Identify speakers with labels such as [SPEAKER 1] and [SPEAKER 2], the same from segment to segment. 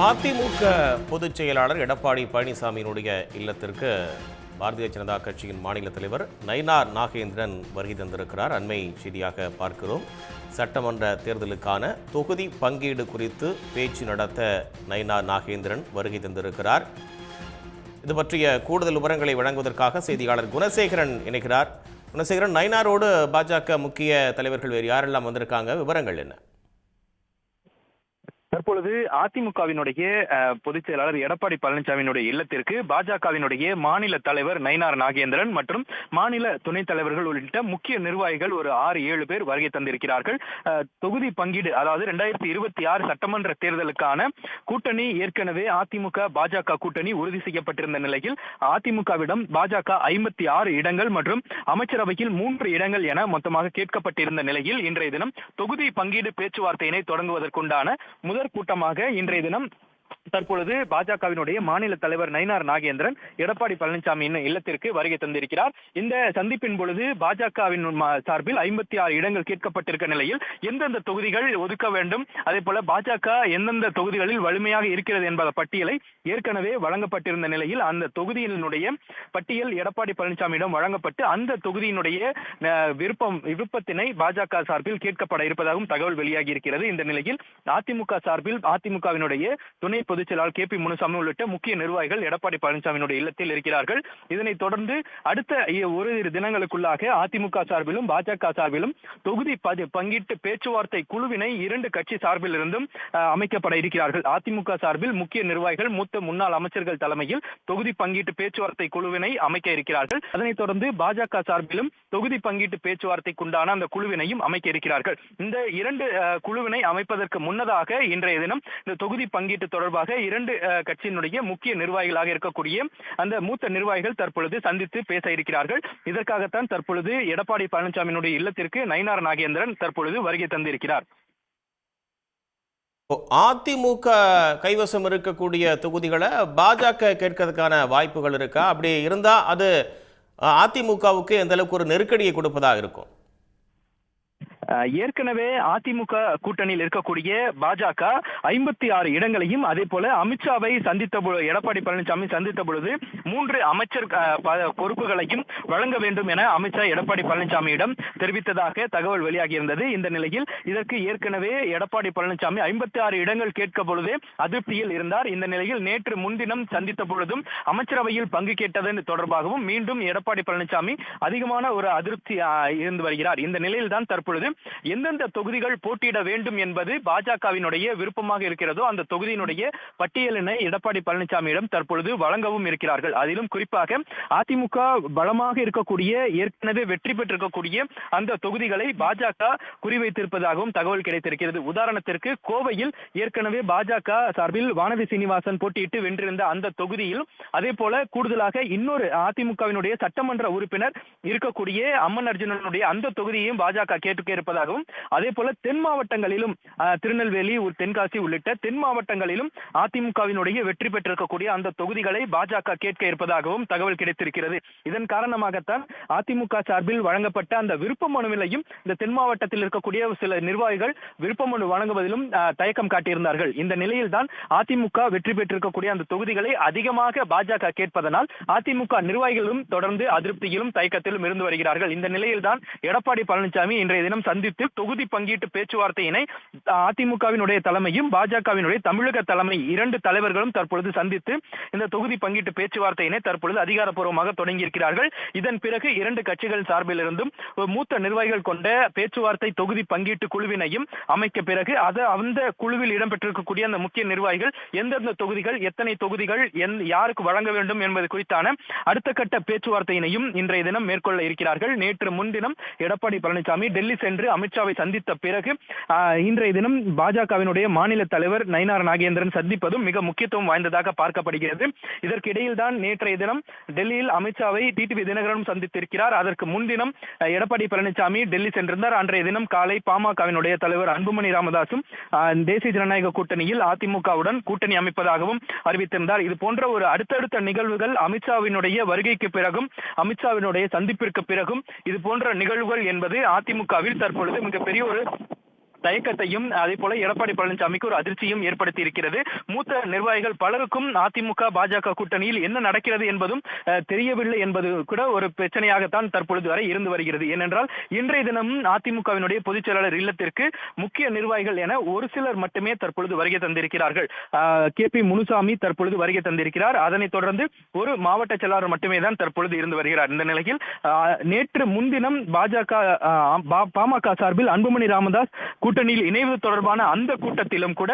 [SPEAKER 1] அதிமுக பொதுச் செயலாளர் எடப்பாடி பழனிசாமியினுடைய இல்லத்திற்கு பாரதிய ஜனதா கட்சியின் மாநில தலைவர் நயினார் நாகேந்திரன் வருகை தந்திருக்கிறார். அண்மை செய்தியாக பார்க்கிறோம். சட்டமன்ற தேர்தலுக்கான தொகுதி பங்கீடு குறித்து பேச்சு நடத்த நயினார் நாகேந்திரன் வருகை தந்திருக்கிறார். இது பற்றிய கூடுதல் விவரங்களை வழங்குவதற்காக செய்தியாளர் குணசேகரன் இணைகிறார். குணசேகரன், நயினாரோடு பாஜக முக்கிய தலைவர்கள் வேறு யாரெல்லாம் வந்திருக்காங்க, விவரங்கள் என்ன?
[SPEAKER 2] தற்பொழுது அதிமுகவினுடைய பொதுச் செயலாளர் எடப்பாடி பழனிசாமியினுடைய இல்லத்திற்கு பாஜகவினுடைய மாநில தலைவர் நயினார் நாகேந்திரன் மற்றும் மாநில துணைத் தலைவர்கள் உள்ளிட்ட முக்கிய நிர்வாகிகள் ஒரு 6-7 பேர் வருகை தந்திருக்கிறார்கள். தொகுதி பங்கீடு, அதாவது 2026 சட்டமன்ற தேர்தலுக்கான கூட்டணி ஏற்கனவே அதிமுக பாஜக கூட்டணி உறுதி செய்யப்பட்டிருந்த நிலையில் அதிமுகவிடம் பாஜக 56 இடங்கள் மற்றும் அமைச்சரவையில் 3 இடங்கள் என மொத்தமாக கேட்கப்பட்டிருந்த நிலையில் இன்றைய தினம் தொகுதி பங்கீடு பேச்சுவார்த்தையினை தொடங்குவதற்குண்டான முதற் கூட்டமாக இன்றைய தினம் தற்பொழுது பாஜகவினுடைய மாநில தலைவர் நயினார் நாகேந்திரன் எடப்பாடி பழனிசாமியின் இல்லத்திற்கு வருகை தந்திருக்கிறார். இந்த சந்திப்பின் பொழுது பாஜகவின் சார்பில் 56 இடங்கள் கேட்கப்பட்டிருக்க நிலையில் எந்தெந்த தொகுதிகள் ஒதுக்க வேண்டும், அதே போல பாஜக எந்தெந்த தொகுதிகளில் வலிமையாக இருக்கிறது என்பத பட்டியலை ஏற்கனவே வழங்கப்பட்டிருந்த நிலையில் அந்த தொகுதியினுடைய பட்டியல் எடப்பாடி பழனிசாமியிடம் வழங்கப்பட்டு அந்த தொகுதியினுடைய விருப்பத்தினை பாஜக சார்பில் கேட்கப்பட இருப்பதாகவும் தகவல் வெளியாகி இருக்கிறது. இந்த நிலையில் அதிமுக சார்பில் அதிமுகவினுடைய துணை பொதுச் செயலாளர் கே பி முனுசாமி உள்ளிட்ட முக்கிய நிர்வாகிகள் எடப்பாடி பழனிசாமியினுடைய இல்லத்தில் இருக்கிறார்கள். இதனைத் தொடர்ந்து அடுத்த ஓரிரு தினங்களுக்குள்ளாக அதிமுக சார்பிலும் பாஜக சார்பிலும் தொகுதி பங்கீட்டு பேச்சுவார்த்தை குழுவினை 2 கட்சி சார்பில் இருந்தும் அமைக்கப்பட இருக்கிறார்கள். அதிமுக சார்பில் முக்கிய நிர்வாகிகள் மூத்த முன்னாள் அமைச்சர்கள் தலைமையில் தொகுதி பங்கீட்டு பேச்சுவார்த்தை குழுவினை அமைக்க இருக்கிறார்கள். அதனைத் தொடர்ந்து பாஜக சார்பிலும் தொகுதி பங்கீட்டு பேச்சுவார்த்தைக்குண்டான அந்த குழுவினையும் அமைக்க இருக்கிறார்கள். இந்த 2 குழுவினை அமைப்பதற்கு முன்னதாக இன்றைய தினம் இந்த தொகுதி பங்கீட்டு தொடர்பாக 2 கட்சியினுடைய முக்கிய நிர்வாகிகளாக இருக்கக்கூடிய அந்த மூத்த நிர்வாகிகள் தற்பொழுது சந்தித்து பேச இருக்கிறார்கள். இதற்காகத்தான் தற்பொழுது எடப்பாடி பழனிசாமியினுடைய இல்லத்திற்கு நயினார் நாகேந்திரன் தற்பொழுது வருகை தந்திருக்கிறார்.
[SPEAKER 1] அதிமுக கைவசம் இருக்கக்கூடிய தொகுதிகளை பாஜக கேட்கறதுக்கான வாய்ப்புகள் இருக்கா? அப்படி இருந்தா அது அதிமுகவுக்கு எந்த அளவுக்கு ஒரு நெருக்கடியை கொடுப்பதாக இருக்கும்?
[SPEAKER 2] ஏற்கனவே அதிமுக கூட்டணியில் இருக்கக்கூடிய பாஜக 56 இடங்களையும், அதே போல அமித்ஷாவை சந்தித்த எடப்பாடி பழனிசாமி சந்தித்த பொழுது 3 அமைச்சர் பொறுப்புகளையும் வழங்க வேண்டும் என அமித்ஷா எடப்பாடி பழனிசாமியிடம் தெரிவித்ததாக தகவல் வெளியாகி இருந்தது. இந்த நிலையில் இதற்கு ஏற்கனவே எடப்பாடி பழனிசாமி 56 இடங்கள் கேட்க பொழுதே அதிருப்தியில் இருந்தார். இந்த நிலையில் நேற்று முன்தினம் சந்தித்த பொழுதும் அமைச்சரவையில் பங்கு கேட்டது தொடர்பாகவும் மீண்டும் எடப்பாடி பழனிசாமி அதிகமான ஒரு அதிருப்தி இருந்து வருகிறார். இந்த நிலையில் தான் தற்பொழுது எந்தெந்த தொகுதிகள் போட்டியிட வேண்டும் என்பது பாஜகவினுடைய விருப்பமாக இருக்கிறதோ அந்த தொகுதியினுடைய பட்டியலினை எடப்பாடி பழனிசாமியிடம் தற்பொழுது வழங்கவும் இருக்கிறார்கள். அதிலும் குறிப்பாக அதிமுக பலமாக இருக்கக்கூடிய ஏற்கனவே வெற்றி பெற்றிருக்கக்கூடிய அந்த தொகுதிகளை பாஜக குறிவைத்திருப்பதாகவும் தகவல் கிடைத்திருக்கிறது. உதாரணத்திற்கு கோவையில் ஏற்கனவே பாஜக சார்பில் வானதி சீனிவாசன் போட்டியிட்டு வென்றிருந்த அந்த தொகுதியில், அதே போல கூடுதலாக இன்னொரு அதிமுகவினுடைய சட்டமன்ற உறுப்பினர் இருக்கக்கூடிய அம்மன் அர்ஜுனனுடைய அந்த தொகுதியையும் பாஜக கேட்டுக்க இருப்பதாகவும், அதே போல தென் மாவட்டங்களிலும் திருநெல்வேலி, தென்காசி உள்ளிட்ட தென் மாவட்டங்களிலும் அதிமுகவினுடைய வெற்றி பெற்றிருக்கக்கூடிய அந்த தொகுதிகளை பாஜக கேட்க இருப்பதாகவும் தகவல் கிடைத்திருக்கிறது. இதன் காரணமாகத்தான் அதிமுக சார்பில் வழங்கப்பட்ட அந்த விருப்ப மனுவிலையும் இந்த தென் மாவட்டத்தில் இருக்கக்கூடிய சில நிர்வாகிகள் விருப்ப மனு வழங்குவதிலும் தயக்கம் காட்டியிருந்தார்கள். இந்த நிலையில் தான் அதிமுக வெற்றி பெற்றிருக்கக்கூடிய அந்த தொகுதிகளை அதிகமாக பாஜக கேட்பதனால் அதிமுக நிர்வாகிகளும் தொடர்ந்து அதிருப்தியிலும் தயக்கத்திலும் இருந்து வருகிறார்கள். இந்த நிலையில் தான் எடப்பாடி பழனிசாமி இன்றைய தினம் சந்தித்து தொகுதி பங்கீட்டு பேச்சுவார்த்தையினை அதிமுகவினுடைய தலைமையும் பாஜகவினுடைய தமிழக தலைமை 2 தலைவர்களும் தற்பொழுது சந்தித்து இந்த தொகுதி பங்கீட்டு பேச்சுவார்த்தையினை தற்பொழுது அதிகாரப்பூர்வமாக தொடங்கியிருக்கிறார்கள். இதன் பிறகு 2 கட்சிகள் சார்பில் இருந்தும் மூத்த நிர்வாகிகள் கொண்ட பேச்சுவார்த்தை தொகுதி பங்கீட்டு குழுவினையும் அமைக்க பிறகு அந்த குழுவில் இடம்பெற்றிருக்கக்கூடிய அந்த முக்கிய நிர்வாகிகள் எந்தெந்த தொகுதிகள், எத்தனை தொகுதிகள் யாருக்கு வழங்க வேண்டும் என்பது குறித்தான அடுத்த கட்ட பேச்சுவார்த்தையினையும் இன்றைய தினம் மேற்கொள்ள இருக்கிறார்கள். நேற்று முன்தினம் எடப்பாடி பழனிசாமி டெல்லி சென்று அமித்ஷாவை சந்தித்த பிறகு இன்றைய தினம் பாஜகவினுடைய மாநில தலைவர் நயினார் நாகேந்திரன் சந்திப்பதும் மிக முக்கியத்துவம் வாய்ந்ததாக பார்க்கப்படுகிறது. இதற்கிடையில் தான் நேற்றைய தினம் டெல்லியில் அமித்ஷாவை டிடிவி தினகரனும் சந்தித்திருக்கிறார். அதற்கு முன்தினம் எடப்பாடி பழனிசாமி டெல்லி சென்றிருந்தார். அன்றைய தினம் காலை பாமகவினுடைய தலைவர் அன்புமணி ராமதாசும் தேசிய ஜனநாயக கூட்டணியில் அதிமுகவுடன் கூட்டணி அமைப்பதாகவும் அறிவித்திருந்தார். இது போன்ற ஒரு அடுத்தடுத்த நிகழ்வுகள் அமித்ஷாவினுடைய வருகைக்கு பிறகும், அமித்ஷாவினுடைய சந்திப்பிற்கு பிறகும் இது போன்ற நிகழ்வுகள் என்பது அதிமுகவில் தற்பொழுது மிகப்பெரிய ஒரு தயக்கத்தையும் அதே போல எடப்பாடி பழனிசாமிக்கு ஒரு அதிர்ச்சியும் ஏற்படுத்தி இருக்கிறது. மூத்த நிர்வாகிகள் பலருக்கும் அதிமுக பாஜக கூட்டணியில் என்ன நடக்கிறது என்பதும் தெரியவில்லை என்பது கூட ஒரு பிரச்சனையாகத்தான் தற்பொழுது வரை இருந்து வருகிறது. ஏனென்றால் இன்றைய தினமும் அதிமுகவினுடைய பொதுச் செயலாளர் இல்லத்திற்கு முக்கிய நிர்வாகிகள் என ஒரு சிலர் மட்டுமே தற்பொழுது வருகை தந்திருக்கிறார்கள். KP முனுசாமி தற்பொழுது வருகை தந்திருக்கிறார். அதனைத் தொடர்ந்து ஒரு மாவட்ட செயலாளர் மட்டுமே தான் தற்பொழுது இருந்து வருகிறார். இந்த நிலையில் நேற்று முன்தினம் பாமக சார்பில் அன்புமணி ராமதாஸ் கூட்டணியில் இணைவது தொடர்பான அந்த கூட்டத்திலும் கூட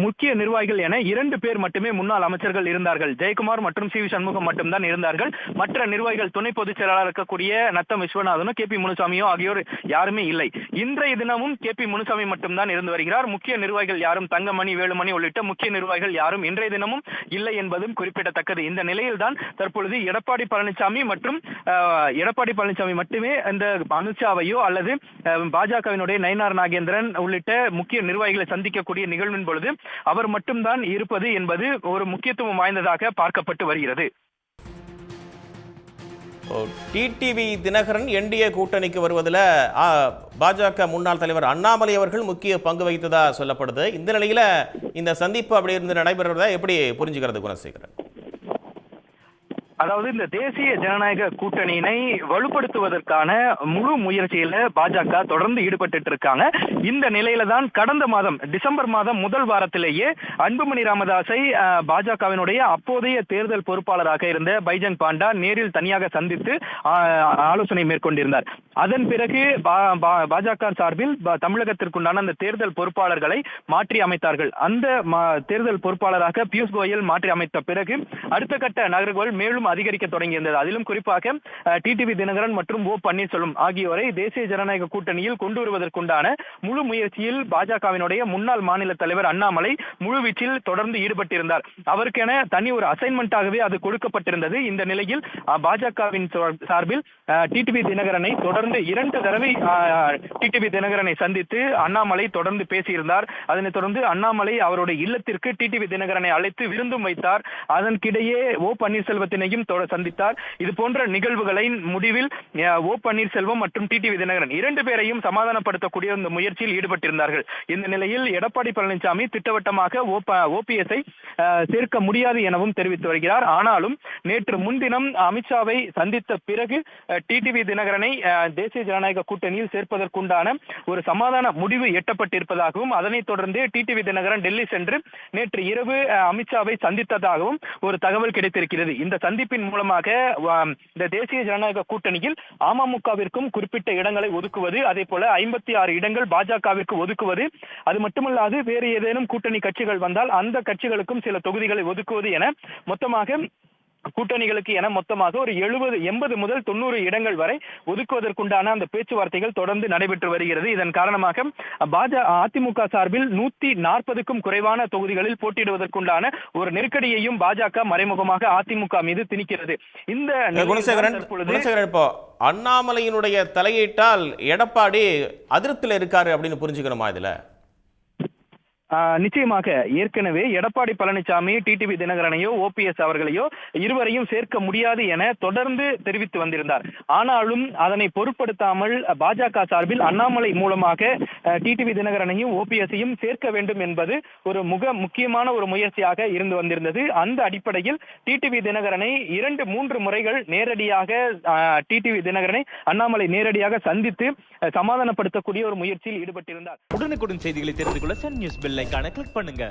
[SPEAKER 2] முக்கிய நிர்வாகிகள் என 2 பேர் மட்டுமே முன்னாள் அமைச்சர்கள் இருந்தார்கள். ஜெயக்குமார் மற்றும் CV சண்முகம் மட்டும்தான் இருந்தார்கள். மற்ற நிர்வாகிகள் துணை பொதுச் செயலாளர் இருக்கக்கூடிய நத்தம் விஸ்வநாதனும் KP முனுசாமியோ ஆகியோர் யாருமே இல்லை. இன்றைய தினமும் KP முனுசாமி மட்டும்தான் இருந்து வருகிறார். முக்கிய நிர்வாகிகள் யாரும் தங்கமணி, வேலுமணி உள்ளிட்ட முக்கிய நிர்வாகிகள் யாரும் இன்றைய தினமும் இல்லை என்பதும் குறிப்பிடத்தக்கது. இந்த நிலையில் தான் தற்பொழுது எடப்பாடி பழனிசாமி மட்டுமே இந்த அமித்ஷாவையோ அல்லது பாஜகவினுடைய நயினார் நாகேந்திரன் உள்ளிட்ட முக்கிய நிர்வாகிகளை சந்திக்கக்கூடிய நிகழ்வின் பொழுது அவர் மட்டும்தான் இருப்பது என்பது ஒரு முக்கியத்துவம் வாய்ந்ததாக பார்க்கப்பட்டு வருகிறது.
[SPEAKER 1] டிடிவி தினகரன் NDA கூட்டணிக்கு வருவதில் பாஜக முன்னாள் தலைவர் அண்ணாமலை அவர்கள் முக்கிய பங்கு வகித்ததா சொல்லப்படுது. இந்த நிலையில இந்த சந்திப்பு அப்படி இருந்து நடைபெறுவதை எப்படி புரிஞ்சுக்கிறது குணசேகரன்?
[SPEAKER 2] அதாவது இந்த தேசிய ஜனநாயக கூட்டணியினை வலுப்படுத்துவதற்கான முழு முயற்சியில பாஜக தொடர்ந்து ஈடுபட்டு இருக்காங்க. இந்த நிலையில தான் கடந்த மாதம் டிசம்பர் மாதம் முதல் வாரத்திலேயே அன்புமணி ராமதாஸை பாஜகவினுடைய அப்போதைய தேர்தல் பொறுப்பாளராக இருந்த பைஜன் பாண்டா நேரில் தனியாக சந்தித்து ஆலோசனை மேற்கொண்டிருந்தார். அதன் பிறகு பாஜக சார்பில் தமிழகத்திற்குண்டான அந்த தேர்தல் பொறுப்பாளர்களை மாற்றி அமைத்தார்கள். அந்த தேர்தல் பொறுப்பாளராக பியூஷ் கோயல் மாற்றி அமைத்த பிறகு அடுத்த கட்ட நகர்வுகள் மேலும் அதிகரிக்க தொடங்கியிருந்தது. அதிலும் குறிப்பாக டிடிவி தினகரன் மற்றும் ஓ பன்னீர்செல்வம் ஆகியோரை தேசிய ஜனநாயக கூட்டணியில் கொண்டு வருவதற்குண்டான முழு முயற்சியில் பாஜகவினுடைய முன்னாள் மாநில தலைவர் அண்ணாமலை முழுவீச்சில் தொடர்ந்து ஈடுபட்டிருந்தார். அவருக்கென தனி ஒரு அசைன்மெண்டாகவே அது கொடுக்கப்பட்டிருந்தது. இந்த நிலையில் பாஜகவின் சார்பில் டிடிவி தினகரனை தொடர்ந்து 2 தடவை டிடிவி தினகரனை சந்தித்து அண்ணாமலை தொடர்ந்து பேசியிருந்தார். அதனைத் தொடர்ந்து அண்ணாமலை அவருடைய இல்லத்திற்கு டிடிவி தினகரனை அழைத்து விருந்தும் வைத்தார். அதற்கிடையே ஓ பன்னீர்செல்வத்தினையும் சந்தித்தார். இது போன்ற நிகழ்வுகளின் முடிவில் ஓ பன்னீர்செல்வம் மற்றும் டிடிவி தினகரன் 2 பேரையும் சமாதானப்படுத்தக்கூடிய இந்த முயற்சியில் ஈடுபட்டிருந்தார்கள். இந்த நிலையில் எடப்பாடி பழனிசாமி திட்டவட்டமாக OPS-ஐ சேர்க்க முடியாது எனவும் தெரிவித்து வருகிறார். ஆனாலும் நேற்று முன்தினம் அமித்ஷாவை சந்தித்த பிறகு டிடிவி தினகரனை தேசிய ஜனநாயக கூட்டணியில் சேர்ப்பதற்குண்டான ஒரு சமாதான முடிவு எட்டப்பட்டிருப்பதாகவும் அதனைத் தொடர்ந்து டிடிவி தினகரன் டெல்லி சென்று நேற்று இரவு அமித்ஷாவை சந்தித்ததாகவும் ஒரு தகவல் கிடைத்திருக்கிறது. இந்த சந்திப்பின் மூலமாக இந்த தேசிய ஜனநாயக கூட்டணியில் அமமுகவிற்கும் குறிப்பிட்ட இடங்களை ஒதுக்குவது, அதே போல 56 இடங்கள் பாஜகவிற்கு ஒதுக்குவது, அது மட்டுமல்லாது வேறு ஏதேனும் கூட்டணி கட்சிகள் வந்தால் அந்த கட்சிகளுக்கும் சில தொகுதிகளை ஒதுக்குவது என மொத்தமாக கூட்டணிகளுக்கு என மொத்தமாக ஒரு 80 முதல் 90 இடங்கள் வரை ஒதுக்குவதற்குண்டான அந்த பேச்சுவார்த்தைகள் தொடர்ந்து நடைபெற்று வருகிறது. இதன் காரணமாக அதிமுக சார்பில் 140க்கும் குறைவான தொகுதிகளில் போட்டியிடுவதற்குண்டான ஒரு நெருக்கடியையும் பாஜக மறைமுகமாக அதிமுக மீது திணிக்கிறது. இந்த
[SPEAKER 1] குணசேகரன் இப்போ அண்ணாமலையினுடைய தலையீட்டால் எடப்பாடி அதிருப்தியில் இருக்காரு அப்படின்னு புரிஞ்சுக்கணுமா இதுல?
[SPEAKER 2] நிச்சயமாக ஏற்கனவே எடப்பாடி பழனிசாமி டிடிவி தினகரனையோ OPS அவர்களையோ இருவரையும் சேர்க்க முடியாது என தொடர்ந்து தெரிவித்து வந்திருந்தார். ஆனாலும் அதனை பொருட்படுத்தாமல் பாஜக சார்பில் அண்ணாமலை மூலமாக டிடிவி தினகரனையும் OPS-ஐயும் சேர்க்க வேண்டும் என்பது ஒரு முக்கியமான ஒரு முயற்சியாக இருந்து வந்திருந்தது. அந்த அடிப்படையில் டிடிவி தினகரனை 2-3 முறைகள் நேரடியாக டிடிவி தினகரனை அண்ணாமலை நேரடியாக சந்தித்து சமாதானப்படுத்தக்கூடிய ஒரு முயற்சியில் ஈடுபட்டிருந்தார்.
[SPEAKER 3] உடனுக்குடன் செய்திகளை தெரிந்து கொள்ள சன் நியூஸ் பெல் ஐகானை கிளிக் பண்ணுங்க.